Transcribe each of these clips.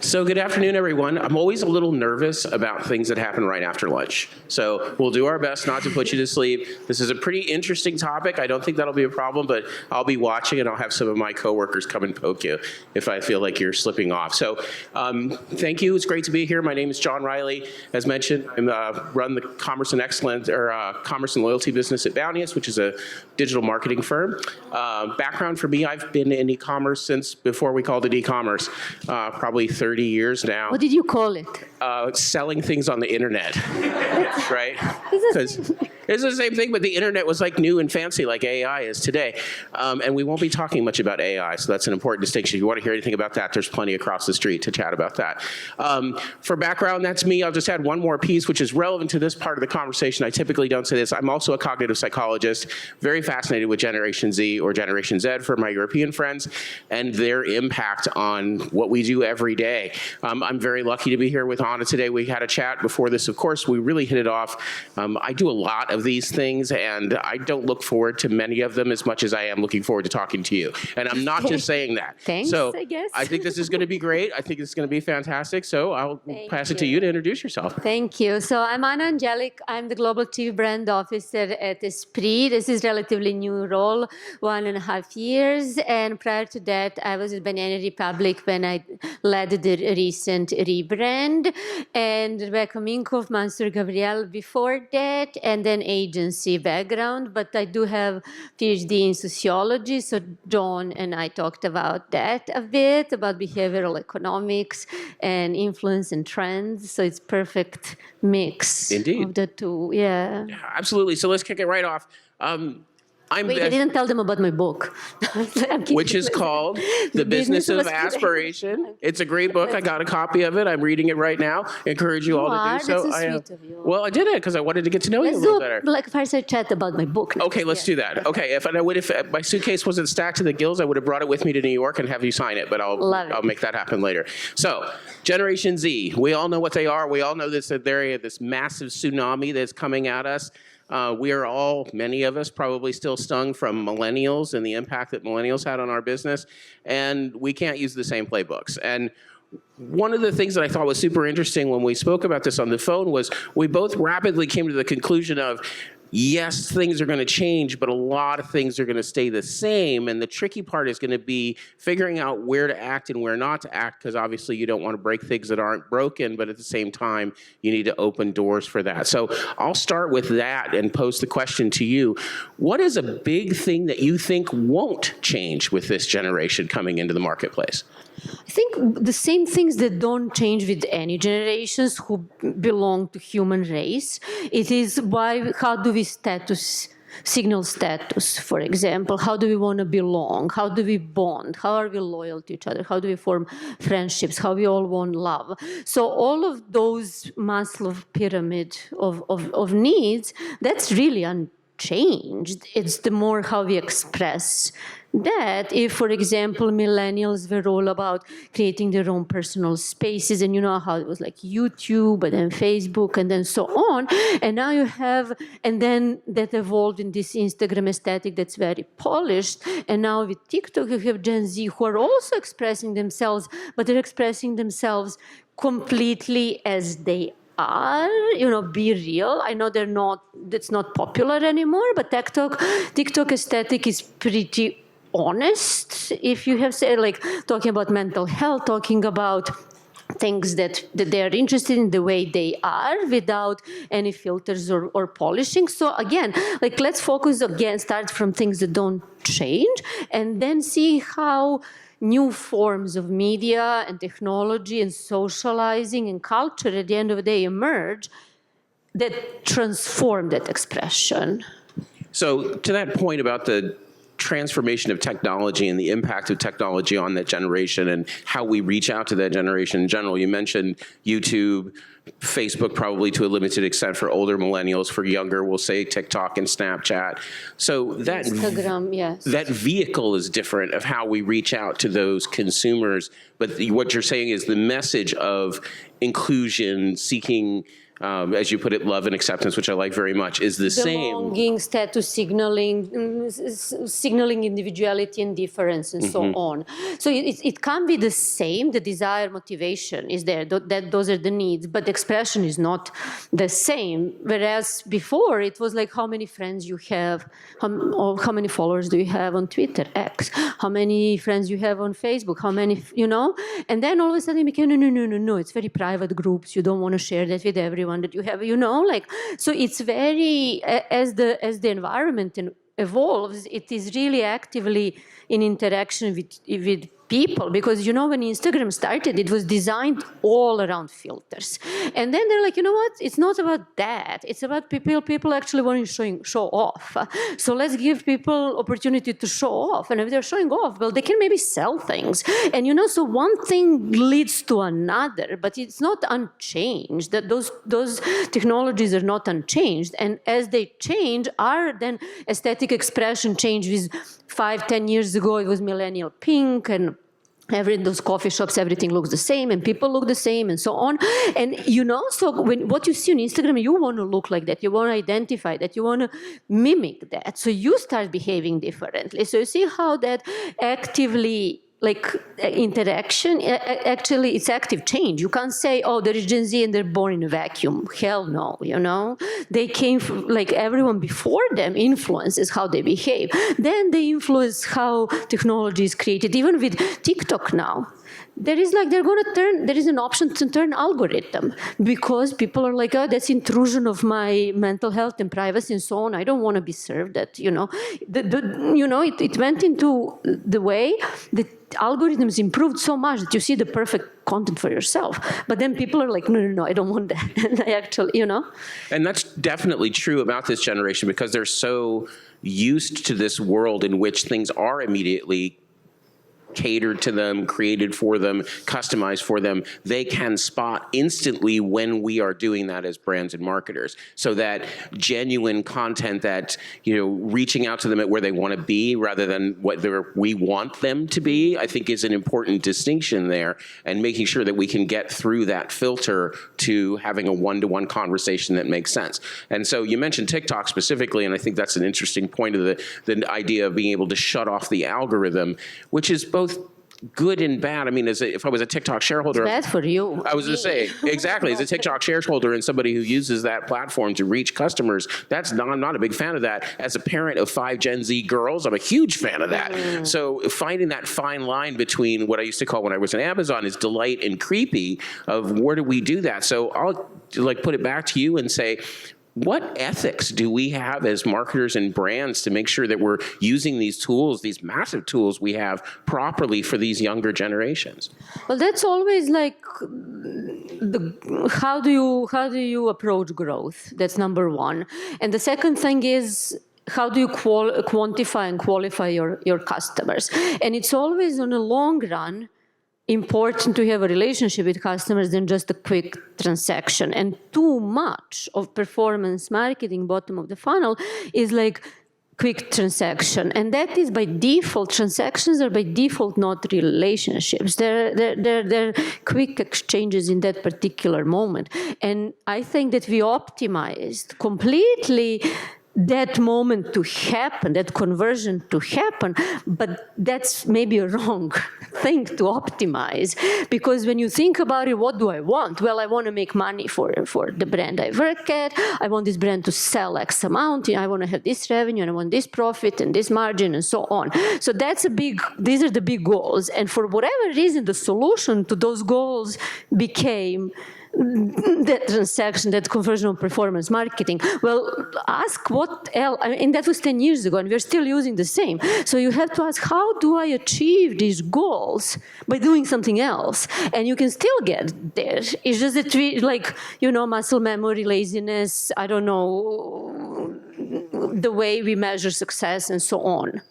So good afternoon, everyone. I'm always a little nervous about things that happen right after lunch. So we'll do our best not to put you to sleep. This is a pretty interesting topic. I don't think that'll be a problem, but I'll be watching and I'll have some of my coworkers come and poke you if I feel like you're slipping off. So thank you. It's great to be here. My name is John Reily. As mentioned, I run the Commerce and Excellence or Commerce and Loyalty business at Bounteous, which is a digital marketing firm. Background for me, I've been in e-commerce since before we called it e-commerce, probably 30 years now. What did you call it? Selling things on the internet, right? Because it's the same thing, but the internet was like new and fancy like AI is today. And we won't be talking much about AI, so that's an important distinction. If you want to hear anything about that, there's plenty across the street to chat about that. For background, that's me. I'll just add one more piece, which is relevant to this part of the conversation. I typically don't say this. I'm also a cognitive psychologist, very fascinated with Generation Z or Generation Z for my European friends and their impact on what we do every day. I'm very lucky to be here with Anna today. We had a chat before this, of course. We really hit it off. I do a lot of these things, and I don't look forward to many of them as much as I am looking forward to talking to you. And I'm not just saying that. Thanks, so I guess. I think this is going to be great. I think it's going to be fantastic. So I'll pass it to you to introduce yourself. Thank you. So I'm Andjelic. I'm the Global Chief Brand Officer at Esprit. This is a relatively new role, 1.5 years. And prior to that, I was at Banana Republic when I led the recent rebrand. And Rebecca Minkoff, Mansur Gabriel before that, and then agency background. But I do have PhD in sociology, so John and I talked about that a bit, about behavioral economics and influence and trends. So it's perfect mix Indeed. of the two. Yeah. Yeah, absolutely. So let's kick it right off. Wait, I didn't tell them about my book. Which is called The Business of Aspiration. It's a great book. I got a copy of it. I'm reading it right now. Encourage you all to do so. That's so sweet of you. Well, I did it because I wanted to get to know you a Let's little do better. like a fireside chat about my book. Okay, let's do that. Okay, if my suitcase wasn't stacked to the gills, I would have brought it with me to New York and have you sign it, but I'll make that happen later. So, Generation Z, we all know what they are. We all know this massive tsunami that's coming at us. We are all, many of us, probably still stung from millennials and the impact that millennials had on our business, and we can't use the same playbooks. And one of the things that I thought was super interesting when we spoke about this on the phone was we both rapidly came to the conclusion of, yes, things are going to change, but a lot of things are going to stay the same. And the tricky part is going to be figuring out where to act and where not to act, because obviously you don't want to break things that aren't broken, but at the same time, you need to open doors for that. So I'll start with that and pose the question to you. What is a big thing that you think won't change with this generation coming into the marketplace? I think the same things that don't change with any generations who belong to human race. It is how do we signal status, for example? How do we want to belong? How do we bond? How are we loyal to each other? How do we form friendships? How we all want love? So all of those Maslow pyramid of needs, that's really unchanged. It's the more how we express that. If, for example, millennials were all about creating their own personal spaces, and you know how it was like YouTube and then Facebook and then so on, and now you have, and then that evolved in this Instagram aesthetic that's very polished, and now with TikTok you have Gen Z who are also expressing themselves, but they're expressing themselves completely as they are, be real. I know that's not popular anymore, but TikTok aesthetic is pretty honest. If you have said, like, talking about mental health, talking about things that they are interested in the way they are without any filters or polishing. So again, like, let's focus again, start from things that don't change, and then see how new forms of media and technology and socializing and culture at the end of the day emerge that transform that expression. So to that point about the transformation of technology and the impact of technology on that generation and how we reach out to that generation in general, you mentioned YouTube, Facebook probably to a limited extent for older millennials. For younger, we'll say TikTok and Snapchat. So that Instagram, yes. That vehicle is different of how we reach out to those consumers. But what you're saying is the message of inclusion, seeking as you put it, love and acceptance, which I like very much, is the same. Belonging, status signaling, signaling individuality and difference, and so on. So it can be the same. The desire, motivation is there. Those are the needs, but the expression is not the same. Whereas before, it was like how many friends you have, or how many followers do you have on Twitter, X, how many friends you have on Facebook, how many, and then all of a sudden it became, no, it's very private groups. You don't want to share that with everyone that you have, so it's very, as the environment evolves, it is really actively in interaction with people, because when Instagram started, it was designed all around filters, and then they're like, you know what? It's not about that. It's about people actually wanting to show off. So let's give people opportunity to show off, and if they're showing off, well, they can maybe sell things, and so one thing leads to another, but it's not unchanged. That those technologies are not unchanged, and as they change, our then aesthetic expression changes. 5-10 years ago, it was millennial pink, and those coffee shops, everything looks the same, and people look the same, and so on. And so what you see on Instagram, you want to look like that, you want to identify that, you want to mimic that. So you start behaving differently. So you see how that actively, interaction, actually, it's active change. You can't say, oh, there is Gen Z and they're born in a vacuum. Hell no, They came from, everyone before them influences how they behave. Then they influence how technology is created. Even with TikTok now, there is there is an option to turn algorithm, because people are like, oh, that's intrusion of my mental health and privacy and so on. I don't want to be served that, it went into the way that algorithms improved so much that you see the perfect content for yourself. But then people are like, no, I don't want that. And I actually, And that's definitely true about this generation, because they're so used to this world in which things are immediately catered to them, created for them, customized for them. They can spot instantly when we are doing that as brands and marketers. So that genuine content that, reaching out to them at where they want to be rather than what we want them to be, I think is an important distinction there, and making sure that we can get through that filter to having a one-to-one conversation that makes sense. And so you mentioned TikTok specifically, and I think that's an interesting point of the idea of being able to shut off the algorithm, which is both good and bad. I mean, if I was a TikTok shareholder, it's bad for you. I was going to say, exactly. As a TikTok shareholder and somebody who uses that platform to reach customers, I'm not a big fan of that. As a parent of 5 Gen Z girls, I'm a huge fan of that. So finding that fine line between what I used to call when I was in Amazon is delight and creepy of where do we do that? So I'll put it back to you and say, what ethics do we have as marketers and brands to make sure that we're using these tools, these massive tools we have, properly for these younger generations? Well, that's always how do you approach growth? That's number one. And the second thing is, how do you quantify and qualify your customers? And it's always on a long run important to have a relationship with customers than just a quick transaction. And too much of performance marketing, bottom of the funnel, is quick transaction. And that is by default. Transactions are by default not relationships. They're quick exchanges in that particular moment. And I think that we optimized completely that moment to happen, that conversion to happen, but that's maybe a wrong thing to optimize, because when you think about it, what do I want? Well, I want to make money for the brand I work at. I want this brand to sell X amount. I want to have this revenue, and I want this profit and this margin and so on. So these are the big goals. And for whatever reason, the solution to those goals became that transaction, that conversion of performance marketing. Well, ask what else, and that was 10 years ago, and we're still using the same. So you have to ask, how do I achieve these goals by doing something else? And you can still get there. It's just that muscle memory, laziness, I don't know, the way we measure success and so on.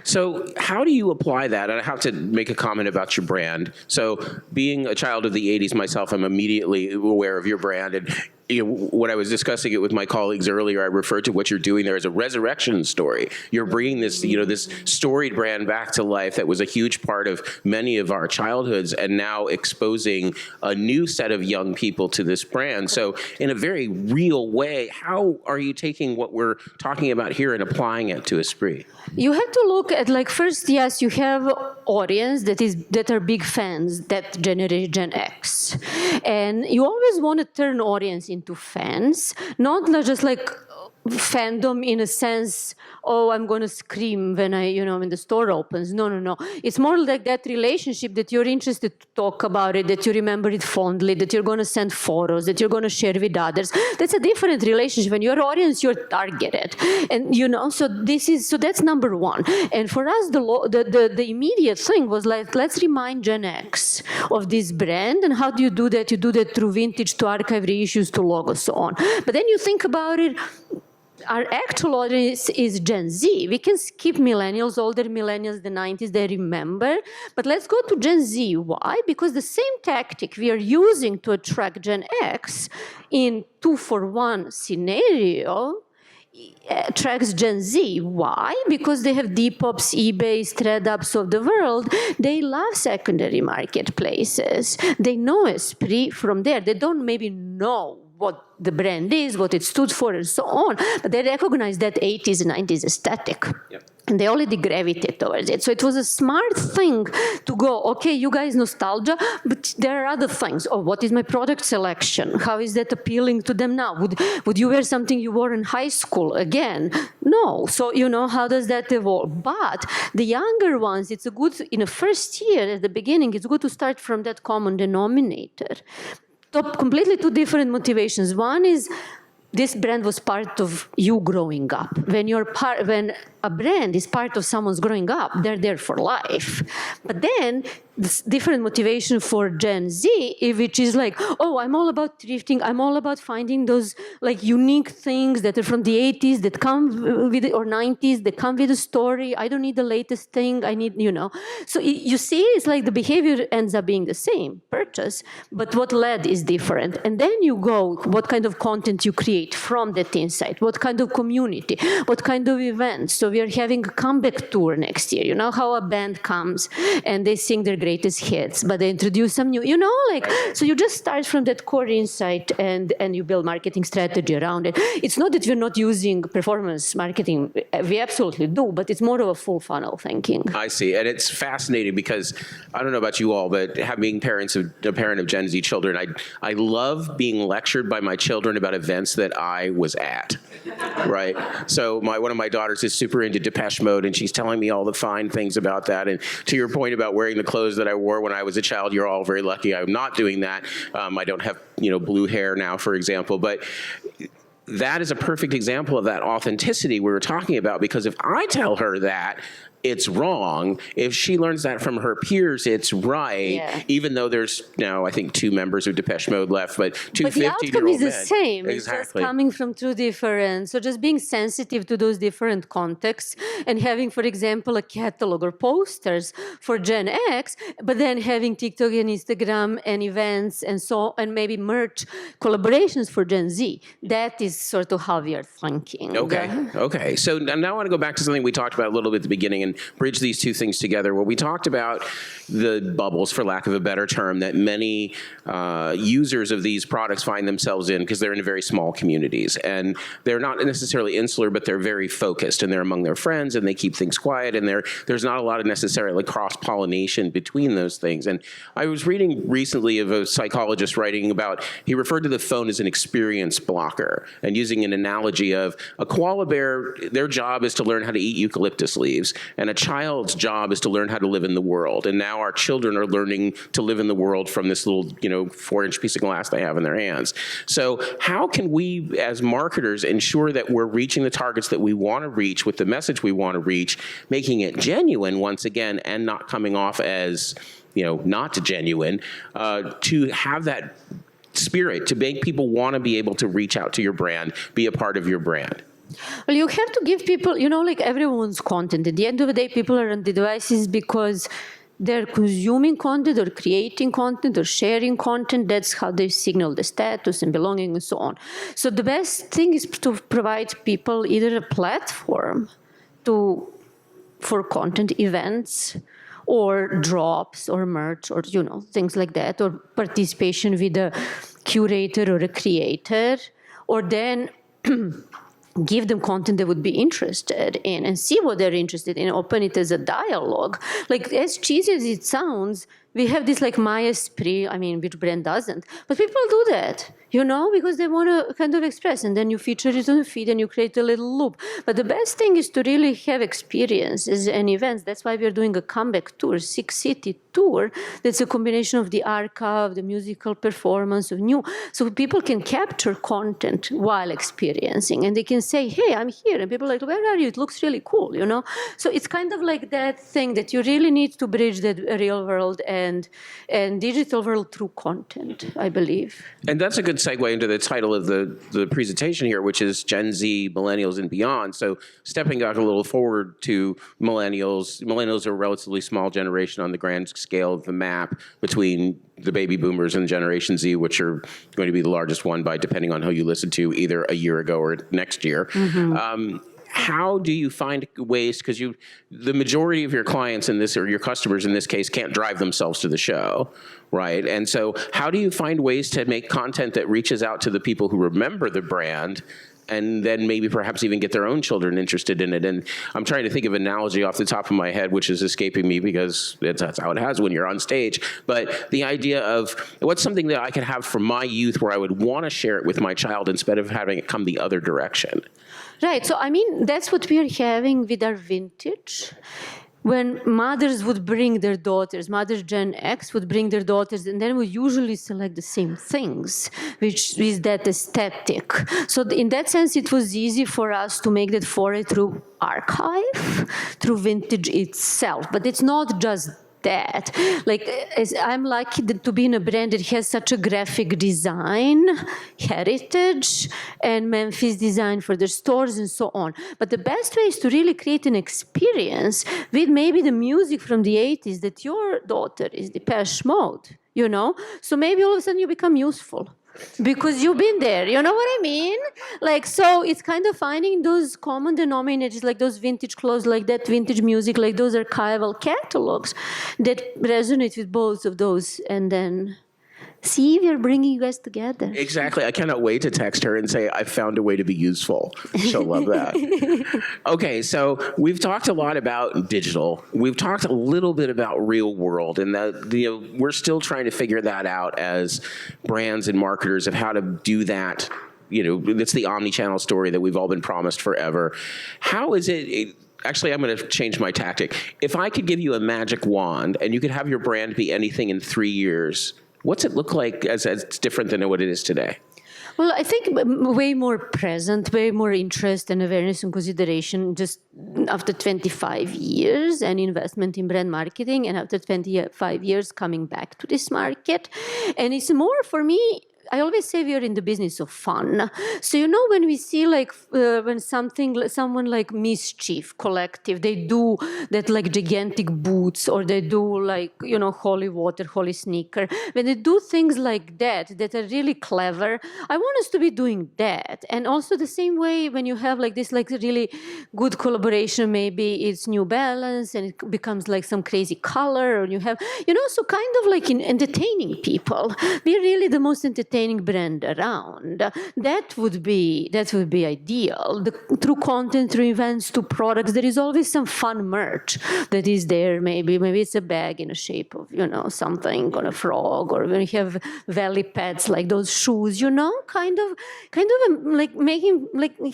So how do you apply that? And I have to make a comment about your brand. So being a child of the 80s myself, I'm immediately aware of your brand. And when I was discussing it with my colleagues earlier, I referred to what you're doing there as a resurrection story. You're bringing this, this storied brand back to life that was a huge part of many of our childhoods, and now exposing a new set of young people to this brand. So in a very real way, how are you taking what we're talking about here and applying it to Esprit? You have to look at, like, first, yes, you have audience that are big fans, that generation Gen X. And you always want to turn audience into fans, not just like fandom in a sense, oh, I'm going to scream when when the store opens. No. It's more like that relationship that you're interested to talk about it, that you remember it fondly, that you're going to send photos, that you're going to share with others. That's a different relationship. When your audience, you're targeted. And, so that's number one. And for us, the immediate thing was like, let's remind Gen X of this brand. And how do you do that? You do that through vintage, to archive reissues, to logos, so on. But then you think about it, our actual audience is Gen Z. We can skip millennials, older millennials, the 90s, they remember. But let's go to Gen Z. Why? Because the same tactic we are using to attract Gen X in 2-for-1 scenario attracts Gen Z. Why? Because they have Depop's, eBay's, ThreadUps of the world. They love secondary marketplaces. They know Esprit from there. They don't maybe know what the brand is, what it stood for, and so on. But they recognize that 80s and 90s aesthetic. Yep. And they already gravitate towards it. So it was a smart thing to go, okay, you guys nostalgia, but there are other things. Oh, what is my product selection? How is that appealing to them now? Would you wear something you wore in high school again? No. So, how does that evolve? But the younger ones, it's a good, in the first year, at the beginning, it's good to start from that common denominator. Completely two different motivations. One is this brand was part of you growing up. When a brand is part of someone's growing up, they're there for life. But then this different motivation for Gen Z, which is like, oh, I'm all about thrifting. I'm all about finding those like unique things that are from the 80s that come with, or 90s, that come with a story. I don't need the latest thing. I need, So you see, it's like the behavior ends up being the same, purchase, but what led is different. And then you go, what kind of content you create from that insight, what kind of community, what kind of events. So we are having a comeback tour next year. You know how a band comes and they sing their greatest hits, but they introduce some new, so you just start from that core insight and you build marketing strategy around it. It's not that we're not using performance marketing. We absolutely do, but it's more of a full funnel thinking. I see. And it's fascinating because I don't know about you all, but being a parent of Gen Z children, I love being lectured by my children about events that I was at, right? So one of my daughters is super into Depeche Mode, and she's telling me all the fine things about that. And to your point about wearing the clothes that I wore when I was a child, you're all very lucky I'm not doing that. I don't have, blue hair now, for example, but that is a perfect example of that authenticity we were talking about, because if I tell her that, it's wrong. If she learns that from her peers, it's right. Yeah. Even though there's now, I think, 2 members of Depeche Mode left, but 2 15-year-old men. But the outcome is the same. Exactly. It's just coming from 2 different. So just being sensitive to those different contexts and having, for example, a catalog or posters for Gen X, but then having TikTok and Instagram and events and and maybe merch collaborations for Gen Z. That is sort of how we are thinking. Okay. So now I want to go back to something we talked about a little bit at the beginning and bridge these 2 things together. Well, we talked about the bubbles, for lack of a better term, that many users of these products find themselves in because they're in very small communities. And they're not necessarily insular, but they're very focused, and they're among their friends, and they keep things quiet, and there's not a lot of necessarily cross-pollination between those things. And I was reading recently of a psychologist writing about, he referred to the phone as an experience blocker, and using an analogy of a koala bear, their job is to learn how to eat eucalyptus leaves, and a child's job is to learn how to live in the world. And now our children are learning to live in the world from this little, 4-inch piece of glass they have in their hands. So how can we, as marketers, ensure that we're reaching the targets that we want to reach with the message we want to reach, making it genuine once again, and not coming off as, not genuine, to have that spirit, to make people want to be able to reach out to your brand, be a part of your brand? Well, you have to give people, like everyone's content. At the end of the day, people are on the devices because they're consuming content or creating content or sharing content. That's how they signal the status and belonging and so on. So the best thing is to provide people either a platform for content events or drops or merch or, things like that, or participation with a curator or a creator, or then give them content they would be interested in and see what they're interested in, open it as a dialogue. Like, as cheesy as it sounds, we have this like my Esprit, which brand doesn't? But people do that, because they want to kind of express, and then you feature it on the feed and you create a little loop. But the best thing is to really have experiences and events. That's why we're doing a comeback tour, 6-city tour. That's a combination of the archive, the musical performance of new. So people can capture content while experiencing, and they can say, hey, I'm here. And people are like, where are you? It looks really cool, So it's kind of like that thing that you really need to bridge that real world and digital world through content, I believe. And that's a good segue into the title of the presentation here, which is Gen Z, Millennials, and Beyond. So stepping back a little forward to Millennials. Millennials are a relatively small generation on the grand scale of the map between the baby boomers and Generation Z, which are going to be the largest one by, depending on who you listen to, either a year ago or next year. Mm-hmm. How do you find ways, because the majority of your clients in this, or your customers in this case, can't drive themselves to the show, right? And so how do you find ways to make content that reaches out to the people who remember the brand, and then maybe perhaps even get their own children interested in it? And I'm trying to think of an analogy off the top of my head, which is escaping me because that's how it has when you're on stage. But the idea of what's something that I could have from my youth where I would want to share it with my child instead of having it come the other direction. Right. So, that's what we are having with our vintage. When mothers would bring their daughters, Mother Gen X would bring their daughters, and then we usually select the same things, which is that aesthetic. So in that sense, it was easy for us to make that foray through archive, through vintage itself. But it's not just that. I'm lucky to be in a brand that has such a graphic design heritage and Memphis design for their stores and so on. But the best way is to really create an experience with maybe the music from the 80s that your daughter is Depeche Mode, So maybe all of a sudden you become useful. Because you've been there, you know what I mean? So it's kind of finding those common denominators, like those vintage clothes, like that vintage music, like those archival catalogs that resonate with both of those, and then see if you're bringing you guys together. Exactly. I cannot wait to text her and say, I found a way to be useful. She'll love that. Okay, so we've talked a lot about digital. We've talked a little bit about real world, and that we're still trying to figure that out as brands and marketers of how to do that. It's the omni-channel story that we've all been promised forever. How is it? Actually, I'm going to change my tactic. If I could give you a magic wand and you could have your brand be anything in 3 years, what's it look like as different than what it is today? Well, I think way more present, way more interest and awareness and consideration just after 25 years and investment in brand marketing, and after 25 years coming back to this market. And it's more, for me, I always say we are in the business of fun. So, when we see when someone like Mischief Collective, they do that like gigantic boots, or they do holy water, holy sneaker. When they do things like that are really clever, I want us to be doing that. And also the same way when you have this really good collaboration, maybe it's New Balance and it becomes like some crazy color, or you have, so kind of in entertaining people. We're really the most entertaining brand around. That would be ideal. Through content, through events, to products, there is always some fun merch that is there. Maybe it's a bag in the shape of something on a frog, or when you have valley pets like those shoes. Kind of making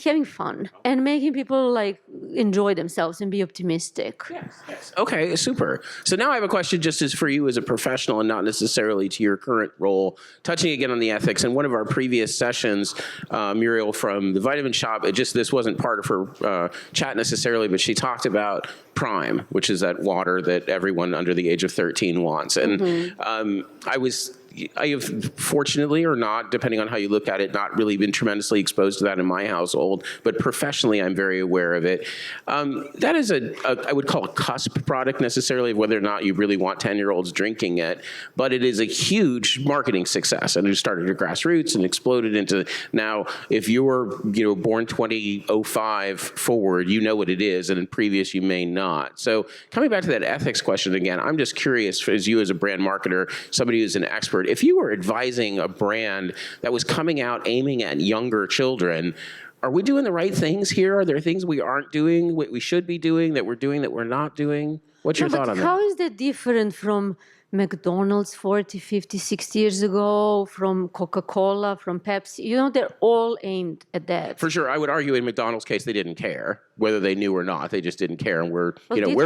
having fun and making people enjoy themselves and be optimistic. Yes. Okay, super. So now I have a question just as for you as a professional and not necessarily to your current role, touching again on the ethics. In one of our previous sessions, Muriel from the Vitamin Shop, this wasn't part of her chat necessarily, but she talked about Prime, which is that water that everyone under the age of 13 wants. And I was I have, fortunately or not, depending on how you look at it, not really been tremendously exposed to that in my household, but professionally I'm very aware of it. That is I would call a cusp product necessarily of whether or not you really want 10-year-olds drinking it, but it is a huge marketing success, and it started at grassroots and exploded into now, if you were born 2005 forward, you know what it is, and in previous you may not. So coming back to that ethics question again, I'm just curious, as you as a brand marketer, somebody who's an expert, if you were advising a brand that was coming out aiming at younger children, are we doing the right things here? Are there things we aren't doing, what we should be doing, that we're not doing? What's your thought on that? How is that different from McDonald's 40, 50, 60 years ago, from Coca-Cola, from Pepsi? They're all aimed at that. For sure. I would argue in McDonald's case, they didn't care whether they knew or not. They just didn't care. And we're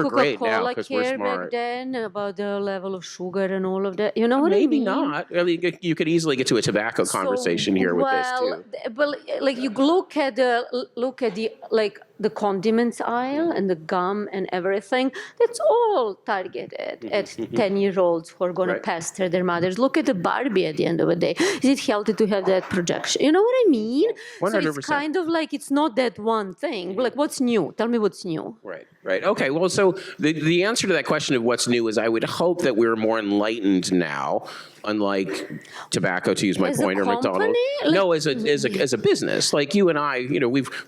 great now because we're smart. Back then about the level of sugar and all of that? You know what I mean? Maybe not. I mean, you could easily get to a tobacco conversation here with this too. Well, like you look at the condiments aisle and the gum and everything, that's all targeted at 10-year-olds who are going to pester their mothers. Look at the Barbie at the end of the day. Is it healthy to have that projection? You know what I mean? 100%. So it's kind of like it's not that one thing. Like, what's new? Tell me what's new. Right. Okay. Well, so the answer to that question of what's new is I would hope that we're more enlightened now, unlike tobacco, to use my point, or McDonald's. No, as a business, like you and I,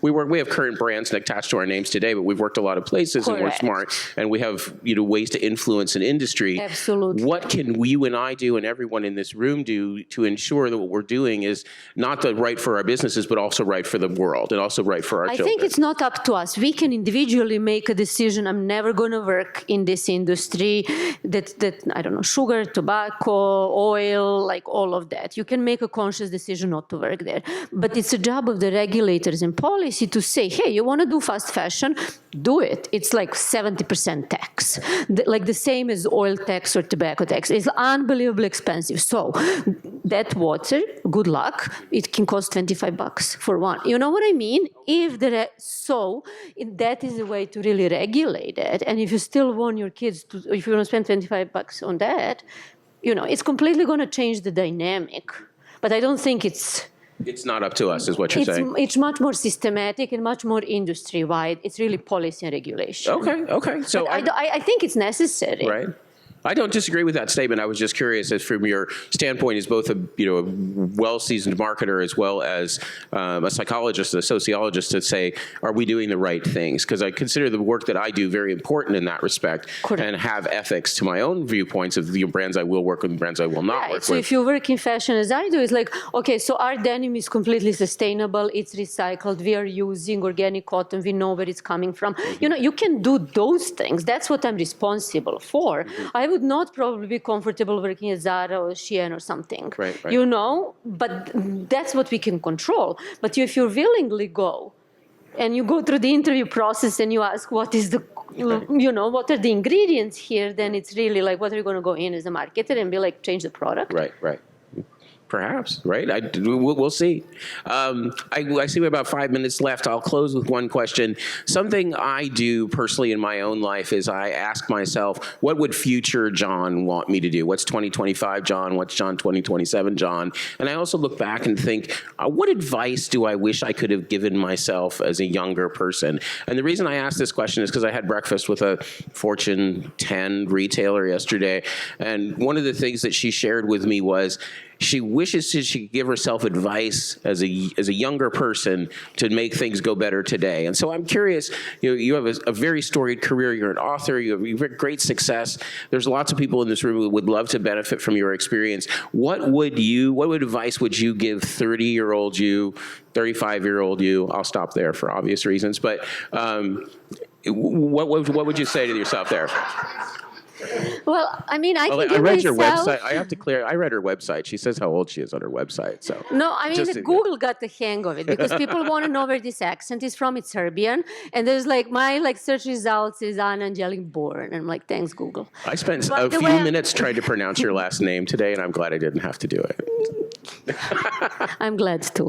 we have current brands attached to our names today, but we've worked a lot of places and we're smart, and we have ways to influence an industry. Absolutely. What can you and I do, and everyone in this room do, to ensure that what we're doing is not right for our businesses, but also right for the world and also right for our children? I think it's not up to us. We can individually make a decision. I'm never going to work in this industry. That I don't know, sugar, tobacco, oil, like all of that. You can make a conscious decision not to work there. But it's a job of the regulators and policy to say, hey, you want to do fast fashion? Do it. It's like 70% tax. Like the same as oil tax or tobacco tax. It's unbelievably expensive. So that water, good luck. It can cost $25 for one. You know what I mean? That is a way to really regulate it. And if you still want your kids to, if you want to spend $25 on that, it's completely going to change the dynamic. But I don't think it's not up to us, is what you're saying. It's much more systematic and much more industry-wide. It's really policy and regulation. Okay. So I think it's necessary. Right. I don't disagree with that statement. I was just curious, as from your standpoint as both a well-seasoned marketer as well as a psychologist, a sociologist, to say, are we doing the right things? Because I consider the work that I do very important in that respect, and have ethics to my own viewpoints of the brands I will work with and brands I will not work with. So if you work in fashion as I do, it's like, okay, so our denim is completely sustainable. It's recycled. We are using organic cotton. We know where it's coming from. You can do those things. That's what I'm responsible for. I would not probably be comfortable working at Zara or Shein or something. Right. But that's what we can control. But if you willingly go and you go through the interview process and you ask what is the, what are the ingredients here, then it's really like, what are you going to go in as a marketer and be like, change the product? Right. Perhaps, right? We'll see. I see we have about 5 minutes left. I'll close with one question. Something I do personally in my own life is I ask myself, what would future John want me to do? What's 2025 John? What's John 2027 John? And I also look back and think, what advice do I wish I could have given myself as a younger person? And the reason I ask this question is because I had breakfast with a Fortune 10 retailer yesterday, and one of the things that she shared with me was, she wishes she could give herself advice as a younger person to make things go better today. And so I'm curious, you have a very storied career. You're an author. You have great success. There's lots of people in this room who would love to benefit from your experience. What advice would you give 30-year-old you, 35-year-old you? I'll stop there for obvious reasons. But what would you say to yourself there? Well, I mean, I read your website. I have to clear. I read her website. She says how old she is on her website. So no, I mean, Google got the hang of it because people want to know where this accent is from. It's Serbian, and there's my search results is Andjelic born. And I'm like, thanks, Google. I spent a few minutes trying to pronounce your last name today, and I'm glad I didn't have to do it. I'm glad to.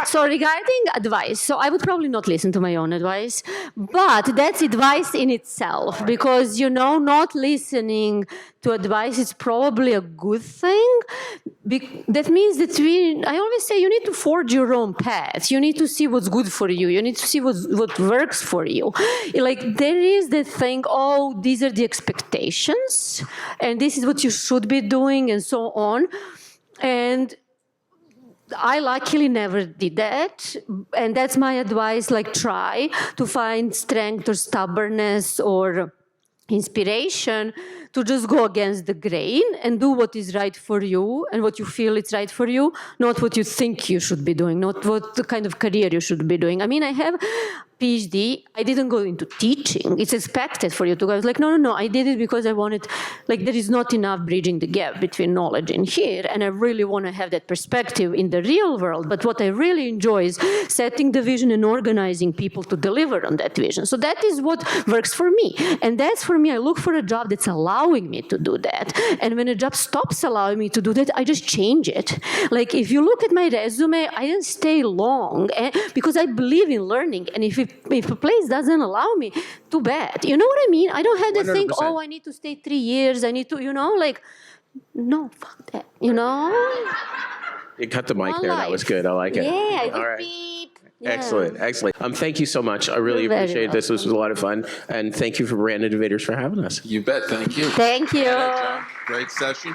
So regarding advice, so I would probably not listen to my own advice, but that's advice in itself, because, not listening to advice is probably a good thing. That means that I always say you need to forge your own path. You need to see what's good for you. You need to see what works for you. Like, there is the thing, oh, these are the expectations, and this is what you should be doing, and so on. And I luckily never did that. And that's my advice, like, try to find strength or stubbornness or inspiration to just go against the grain and do what is right for you and what you feel is right for you, not what you think you should be doing, not what the kind of career you should be doing. I mean, I have PhD. I didn't go into teaching. It's expected for you to go. I was like, no. I did it because I wanted, like, there is not enough bridging the gap between knowledge and here, and I really want to have that perspective in the real world. But what I really enjoy is setting the vision and organizing people to deliver on that vision. So that is what works for me. And that's for me. I look for a job that's allowing me to do that. And when a job stops allowing me to do that, I just change it. Like, if you look at my resume, I didn't stay long because I believe in learning. And if a place doesn't allow me, too bad. You know what I mean? I don't have to 100%. think, oh, I need to stay 3 years. I need to, like, no, fuck that, You cut the mic One there. life. That was good. I like it. Yeah, I did All right. beep. Yeah. Excellent. Thank you so much. I really You're very appreciate this. This was a lot of fun. And thank you for Brand Innovators for having us. You bet. Thank you. Thank you. John. Great session.